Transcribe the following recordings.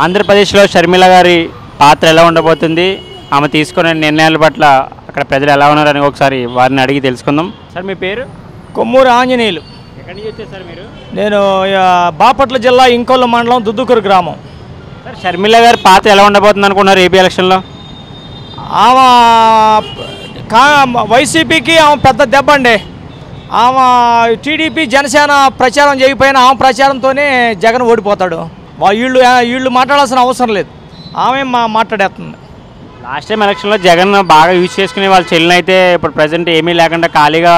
ఆంధ్రప్రదేశ్లో షర్మిల గారి పాత్ర ఎలా ఉండబోతుంది, ఆమె తీసుకునే నిర్ణయాల పట్ల అక్కడ ప్రజలు ఎలా ఉన్నారని ఒకసారి వారిని అడిగి తెలుసుకుందాం. సార్ మీ పేరు? కొమ్మూరు ఆంజనేయులు. ఎక్కడి నుంచి వచ్చారు సార్ మీరు? నేను బాపట్ల జిల్లా ఇంకొల్లు మండలం దుద్దుకూరు గ్రామం. సార్ షర్మిల గారి పాత్ర ఎలా ఉండబోతుంది అనుకున్నారు ఏపీ ఎలక్షన్లో? ఆమె వైసీపీకి ఆమె పెద్ద దెబ్బ అండి. ఆమె టీడీపీ జనసేన ప్రచారం చేయకపోయినా ఆమె ప్రచారంతోనే జగన్ ఓడిపోతాడు. వీళ్ళు మాట్లాడాల్సిన అవసరం లేదు, ఆమె మాట్లాడేస్తుంది. లాస్ట్ టైం ఎలక్షన్లో జగన్ బాగా యూజ్ చేసుకునే వాళ్ళ చెల్లిని అయితే ఇప్పుడు ప్రజెంట్ ఏమీ లేకుండా ఖాళీగా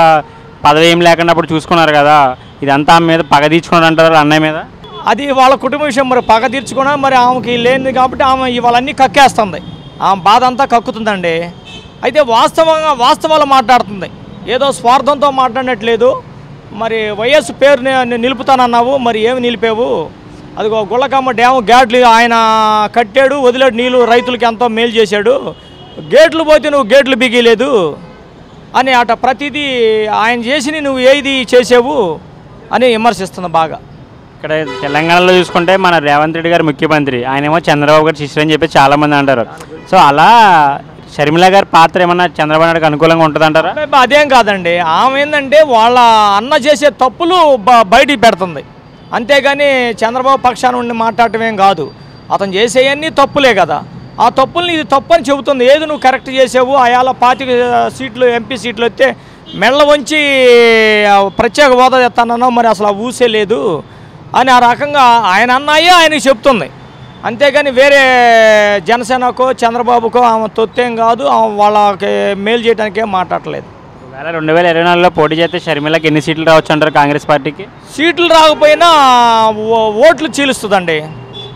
పదవి ఏమి లేకుండా అప్పుడు చూసుకున్నారు కదా, ఇదంతా ఆమె మీద పగ తీర్చుకున్నాడు అంటారు అన్నయ్య మీద. అది వాళ్ళ కుటుంబ విషయం, మరి పగ తీర్చుకున్నా మరి ఆమెకి లేనిది కాబట్టి ఆమె ఇవాళన్నీ కక్కేస్తుంది, ఆమె బాధ అంతా కక్కుతుందండి. అయితే వాస్తవాలు మాట్లాడుతుంది, ఏదో స్వార్థంతో మాట్లాడినట్లేదు. మరి వైఎస్ పేరు నిలుపుతానన్నావు, మరి ఏమి నిలిపావు? అదిగో గుళ్ళకమ్మ డ్యాము గేట్లు ఆయన కట్టాడు, వదిలేడు నీళ్ళు, రైతులకి ఎంతో మేలు చేశాడు. గేట్లు పోతే నువ్వు గేట్లు బిగిలేదు అని అట ప్రతిదీ ఆయన చేసి నువ్వు ఏది చేసావు అని విమర్శిస్తుంది బాగా. ఇక్కడ తెలంగాణలో చూసుకుంటే మన రేవంత్ రెడ్డి గారు ముఖ్యమంత్రి, ఆయనేమో చంద్రబాబు గారు శిష్యులు అని చెప్పి చాలామంది అంటారు. సో అలా షర్మిల గారి పాత్ర ఏమన్నా చంద్రబాబు నాయుడుకి అనుకూలంగా ఉంటుంది అంటారా? అదేం కాదండి, ఆమె ఏంటంటే వాళ్ళ అన్న చేసే తప్పులు బయటికి పెడుతుంది, అంతేగాని చంద్రబాబు పక్షాన ఉండి మాట్లాడటం ఏం కాదు. అతను చేసేవన్నీ తప్పులే కదా, ఆ తప్పుల్ని ఇది తప్పు అని చెబుతుంది. ఏది నువ్వు కరెక్ట్ చేసావు, అయాల 25 సీట్లు ఎంపీ సీట్లు వస్తే మెళ్ళ వంచి ప్రత్యేక హోదా తెస్తానన్నావు, మరి అసలు ఆ ఊసే లేదు అని ఆ రకంగా ఆయన అన్నాయే ఆయనకి చెప్తుంది. అంతేగాని వేరే జనసేనకో చంద్రబాబుకో ఆమె తొత్తేం కాదు, ఆమె వాళ్ళకి మేలు చేయడానికే మాట్లాడలేదు. 2024లో పోటీ చేస్తే షర్మిలకి ఎన్ని సీట్లు రావచ్చు అంటారు కాంగ్రెస్ పార్టీకి? సీట్లు రాకపోయినా ఓట్లు చీలుస్తుందండి.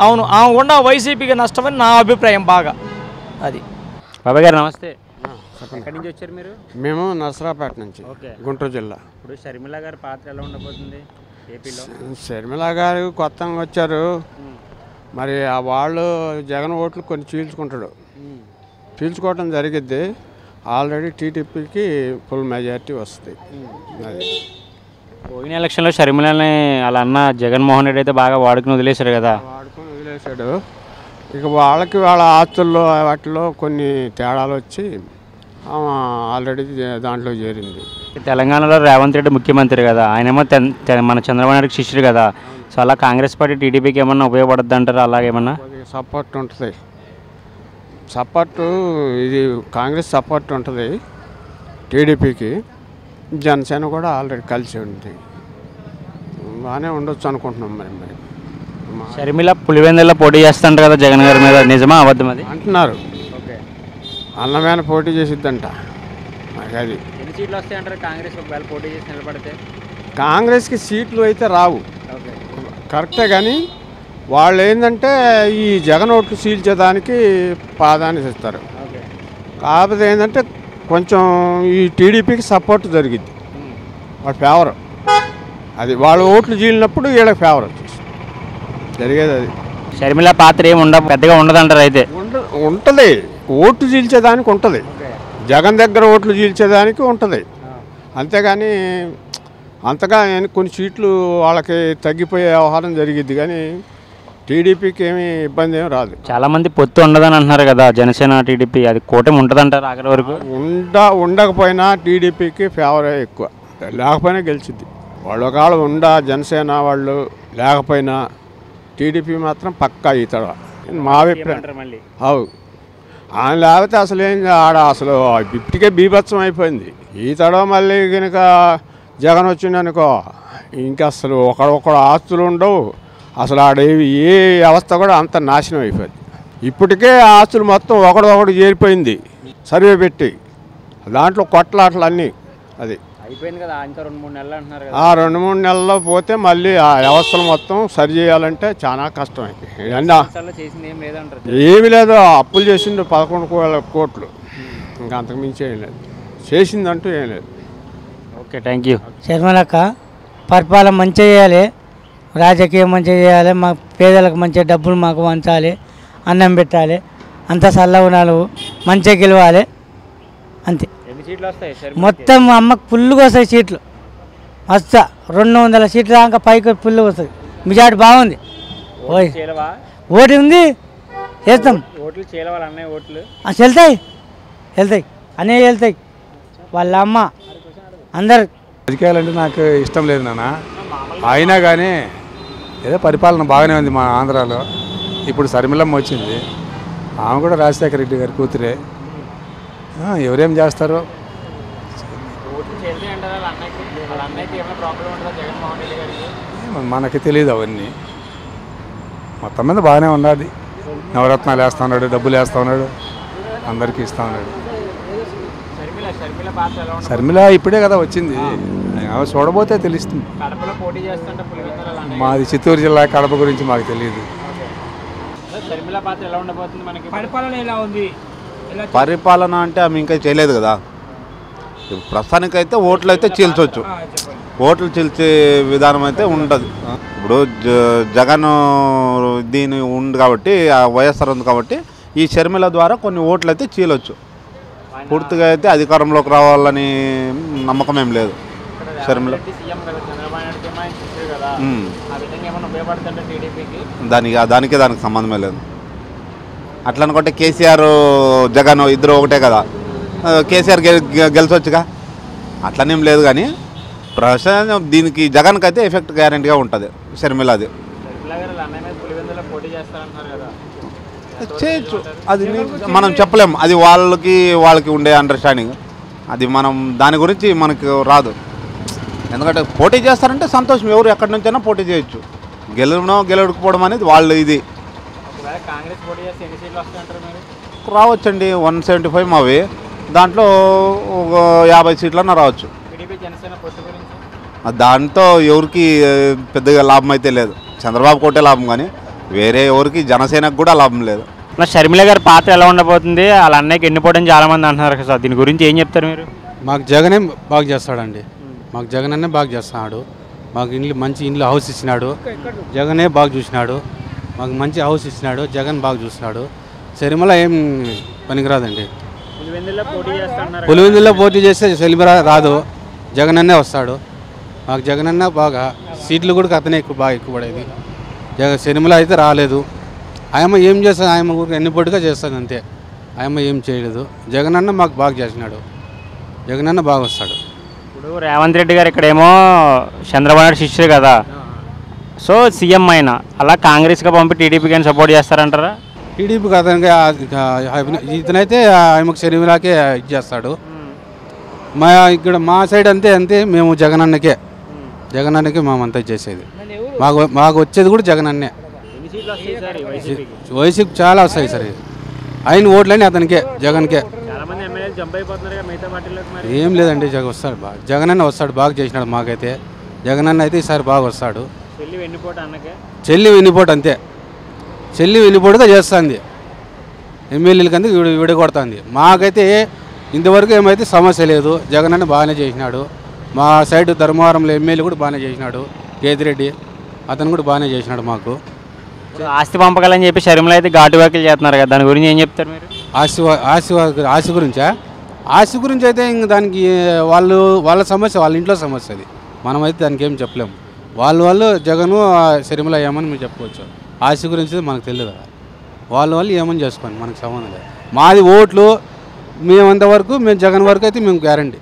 అవును, ఆమె ఉన్న వైసీపీకి నష్టమని నా అభిప్రాయం బాగా. అది బాబాయ్ గారు నమస్తే. ఎక్కడి నుంచి వచ్చారు మీరు? మేము నర్సరాపేట నుంచి, గుంటూరు జిల్లా. ఇప్పుడు షర్మిల గారి పాత్ర ఎలా ఉండబోతుంది ఏపీలో? షర్మిల గారు కొత్తగా వచ్చారు, మరి ఆ వాళ్ళు జగన్ ఓట్లు కొన్ని చీల్చుకోవటం జరిగిద్ది. ఆల్రెడీ టీడీపీకి ఫుల్ మెజారిటీ వస్తుంది. అది పోయిన ఎలక్షన్లో షర్మిలని అలా అన్న జగన్మోహన్ రెడ్డి అయితే బాగా వాడుకుని వదిలేశారు కదా. వాడుకొని వదిలేశాడు. ఇక వాళ్ళ ఆస్తుల్లో వాటిలో కొన్ని తేడాలు వచ్చి ఆల్రెడీ దాంట్లో చేరింది. తెలంగాణలో రేవంత్ రెడ్డి ముఖ్యమంత్రి కదా, ఆయనేమో మన చంద్రబాబు నాయుడుకి శిష్యుడు కదా. సో అలా కాంగ్రెస్ పార్టీ టీడీపీకి ఏమన్నా ఉపయోగపడుద్ది అంటారు? అలాగేమన్నా సపోర్ట్ ఉంటుంది, ఇది కాంగ్రెస్ సపోర్ట్ ఉంటుంది టీడీపీకి. జనసేన కూడా ఆల్రెడీ కలిసి ఉంది, బాగానే ఉండొచ్చు అనుకుంటున్నాం. మరి షర్మిల పులివెందుల్లో పోటీ చేస్తుంటారు కదా జగన్ గారి మీద, నిజమా అబద్ధం అది అంటున్నారు? అన్నమైన పోటీ చేసిద్దంట. మరి అది ఎన్ని సీట్లు వస్తాయంటారు కాంగ్రెస్ ఒకవేళ పోటీ చేసి నిలబడితే? కాంగ్రెస్కి సీట్లు అయితే రావు కరెక్టే, కానీ వాళ్ళు ఏంటంటే ఈ జగన్ ఓట్లు చీల్చేదానికి ప్రాధాన్యత ఇస్తారు. కాకపోతే ఏంటంటే కొంచెం ఈ టీడీపీకి సపోర్ట్ జరిగిద్ది, వాళ్ళ ఫేవర్. అది వాళ్ళ ఓట్లు చీలినప్పుడు వీళ్ళకి ఫేవర్ వచ్చేసి జరిగేది. అది షర్మిల పాత్ర ఏమి పెద్దగా ఉండదంటారు? అయితే ఉంటుంది, ఓట్లు చీల్చేదానికి ఉంటుంది, జగన్ దగ్గర ఓట్లు చీల్చేదానికి ఉంటుంది. అంతేగాని అంతగా కొన్ని సీట్లు వాళ్ళకి తగ్గిపోయే వ్యవహారం జరిగిద్ది, కానీ టీడీపీకి ఏమీ ఇబ్బంది ఏమి రాదు. చాలామంది పొత్తు ఉండదని అంటున్నారు కదా జనసేన టీడీపీ, అది కూటమి ఉంటుందంటారు ఆఖరి వరకు? ఉండకపోయినా టీడీపీకి ఫేవరే ఎక్కువ, లేకపోయినా గెలిచిద్ది. వాళ్ళు ఒకవేళ జనసేన వాళ్ళు లేకపోయినా టీడీపీ మాత్రం పక్కా ఈతడ మా అభిప్రాయం. అవు ఆయన లేకపోతే అసలు అసలు ఇప్పటికే బీభత్సం అయిపోయింది. ఈతడ మళ్ళీ కనుక జగన్ వచ్చిందనుకో ఇంకా అసలు ఒకడొకడు ఆస్తులు ఉండవు, అసలు ఏ వ్యవస్థ కూడా అంత నాశనం అయిపోయింది. ఇప్పటికే ఆస్తులు మొత్తం ఒకడొకడు చేరిపోయింది సర్వే పెట్టి, దాంట్లో కొట్లాటలు అన్నీ. అది అయిపోయింది కదా, ఇంకా 2-3 నెలలు అంటున్నారు కదా. 2-3 నెలల్లో పోతే మళ్ళీ ఆ వ్యవస్థలు మొత్తం సరి చేయాలంటే చాలా కష్టం అయిపోయింది. ఏమి లేదు, అప్పులు చేసిండు 11,000 కోట్లు, ఇంకా అంతకు మించి ఏం లేదు, చేసిందంటూ ఏం లేదు. Okay, thank you. షర్మిలక్క పరిపాలన మంచిగా చేయాలి, రాజకీయం మంచిగా చేయాలి, మా పేదలకు మంచిగా డబ్బులు మాకు వంచాలి, అన్నం పెట్టాలి, అంతా చల్లగా ఉండాలి, మంచిగా గెలవాలి అంతే. మొత్తం అమ్మకు ఫుల్గా వస్తాయి సీట్లు, మస్తు 200 సీట్లు దాకా పైకి ఫుల్గా వస్తుంది. మెజార్టీ బాగుంది. ఓటు ఉంది చేస్తాం. ఓట్లు చేయలే వాళ్ళ అన్నయ్య ఓట్లు వెళ్తాయి అన్నీ వెళ్తాయి వాళ్ళ అమ్మ అందరు. రాజకీయాలంటే నాకు ఇష్టం లేదు నాన్న. అయినా కానీ ఏదో పరిపాలన బాగానే ఉంది మా ఆంధ్రాలో. ఇప్పుడు శర్మిలమ్మ వచ్చింది, ఆమె కూడా రాజశేఖర రెడ్డి గారి కూతురే. ఎవరేం చేస్తారో మనకి తెలియదు అవన్నీ. మొత్తం మీద బాగానే ఉన్నది. నవరత్నాలు వేస్తా ఉన్నాడు, డబ్బులు వేస్తా ఉన్నాడు, అందరికీ ఇస్తా ఉన్నాడు. శర్మిల ఇప్పుడే కదా వచ్చింది, చూడబోతే తెలుస్తుంది. మాది చిత్తూరు జిల్లా కడప గురించి మాకు తెలియదు. పరిపాలన అంటే ఆమె ఇంకా చేయలేదు కదా. ప్రస్తుతానికైతే ఓట్లు అయితే చీల్చవచ్చు. ఓట్లు చీల్చే విధానం అయితే ఉంటుంది. ఇప్పుడు జగన్ దీని ఉంది కాబట్టి, వైఎస్ఆర్ ఉంది కాబట్టి ఈ షర్మిల ద్వారా కొన్ని ఓట్లు అయితే చీలొచ్చు. పూర్తిగా అయితే అధికారంలోకి రావాలని నమ్మకం ఏం లేదు. షర్మిల దానికి సంబంధమే లేదు. అట్లా అనుకుంటే కేసీఆర్ జగన్ ఇద్దరు ఒకటే కదా, కేసీఆర్ గెలిచొచ్చుగా, అట్లనేం లేదు. కానీ ప్రస్తుతం దీనికి జగన్కి అయితే ఎఫెక్ట్ గ్యారెంటీగా ఉంటుంది. షర్మిలది చేయొచ్చు, అది మనం చెప్పలేము. అది వాళ్ళకి ఉండే అండర్స్టాండింగ్, అది మనం దాని గురించి మనకు రాదు. ఎందుకంటే పోటీ చేస్తారంటే సంతోషం, ఎవరు ఎక్కడి నుంచైనా పోటీ చేయొచ్చు. గెలవకపోవడం అనేది వాళ్ళు ఇది రావచ్చండి. 175 మావి, దాంట్లో 50 సీట్లన్నా రావచ్చు. దాంతో ఎవరికి పెద్దగా లాభం అయితే లేదు. చంద్రబాబు కోటే లాభం, కానీ వేరే ఎవరికి జనసేనకు కూడా లాభం లేదు. షర్మిల గారి పాత్ర ఎలా ఉండబోతుంది? వాళ్ళ అన్నయ్యకి ఎన్నిపోవడం చాలా మంది అంటున్నారు కదా, దీని గురించి ఏం చెప్తారు మీరు? మాకు జగనే బాగా చేస్తాడండి. మాకు జగన్ అన్నే బాగా చేస్తున్నాడు. మాకు మంచి ఇండ్లు హౌస్ ఇచ్చినాడు. జగనే బాగా చూసినాడు. మాకు మంచి హౌస్ ఇచ్చినాడు. జగన్ బాగా చూసినాడు. షర్మిల ఏం పనికిరాదండి. పులివెందుల్లో పోటీ చేస్తే షర్మిల రాదు, జగన్ అన్నే వస్తాడు. మాకు జగన్ అన్న బాగా సీట్లు కూడా అతనే బాగా ఎక్కువ పడేది. షర్మిల అయితే రాలేదు. ఆయమ్మ ఏం చేస్తుంది? ఆయమ్మ కూడా ఎన్నిపోటుగా చేస్తుంది అంతే. ఆయమ్మ ఏం చేయలేదు. జగన్ అన్న మాకు బాగా చేసినాడు. జగన్ అన్న బాగా వస్తాడు. ఇప్పుడు రేవంత్ రెడ్డి గారు ఇక్కడేమో చంద్రబాబు నాయుడు శిష్యుడు కదా, సో సీఎం అయినా అలా కాంగ్రెస్గా పంపి టీడీపీకి అని సపోర్ట్ చేస్తారంటారా? టీడీపీకి అతనికి ఇతనైతే ఆయనకు షర్మిలకే ఇచ్చేస్తాడు. ఇక్కడ మా సైడ్ అంతే మేము జగన్ అన్నకే మేమంతా చేసేది. మాకు వచ్చేది కూడా జగన్ అన్నే. వైసీపీకి చాలా వస్తాయి సరే. ఆయన ఓట్లని అతనికే, జగన్కే. ఏం లేదండి, వస్తాడు బాగా. జగన్ అన్న వస్తాడు, బాగా చేసినాడు మాకైతే. జగన్ అన్న అయితే ఈసారి బాగా వస్తాడు. చెల్లి వెన్నిపోటు అంతే. చెల్లి వెన్నిపోటుగా చేస్తుంది. ఎమ్మెల్యేలకి అంతా విడగొడుతుంది. మాకైతే ఇంతవరకు ఏమైతే సమస్య లేదు. జగన్ అన్న బాగానే చేసినాడు. మా సైడ్ ధర్మవరంలో ఎమ్మెల్యే కూడా బాగానే చేసినాడు. కేతిరెడ్డి అతను కూడా బాగానే చేసినాడు మాకు. ఆస్తి పంపకాలని చెప్పి షర్మిల అయితే ఘాటు వ్యాఖ్యలు చేస్తున్నారు కదా, దాని గురించి ఏం చెప్తారు మీరు? ఆస్తి గురించా? ఆస్తి గురించి అయితే ఇంక దానికి వాళ్ళ సమస్య, వాళ్ళ ఇంట్లో సమస్య అది. మనమైతే దానికి ఏం చెప్పలేము. వాళ్ళు జగను షర్మిల ఏమని మేము చెప్పుకోవచ్చు. ఆస్తి గురించి మనకు తెలియదు కదా. వాళ్ళు ఏమని చేసుకోండి, మనకు సంబంధం లేదు. మాది ఓట్లు మేమంతవరకు, మేము జగన్ వరకు అయితే మేము గ్యారంటీ.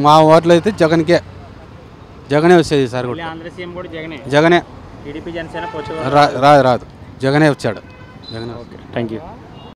మా ఓట్లు అయితే జగనే వచ్చేది సార్. కూడా జగనే. రాదు, జగనే వచ్చాడు. జగనే. Thank you.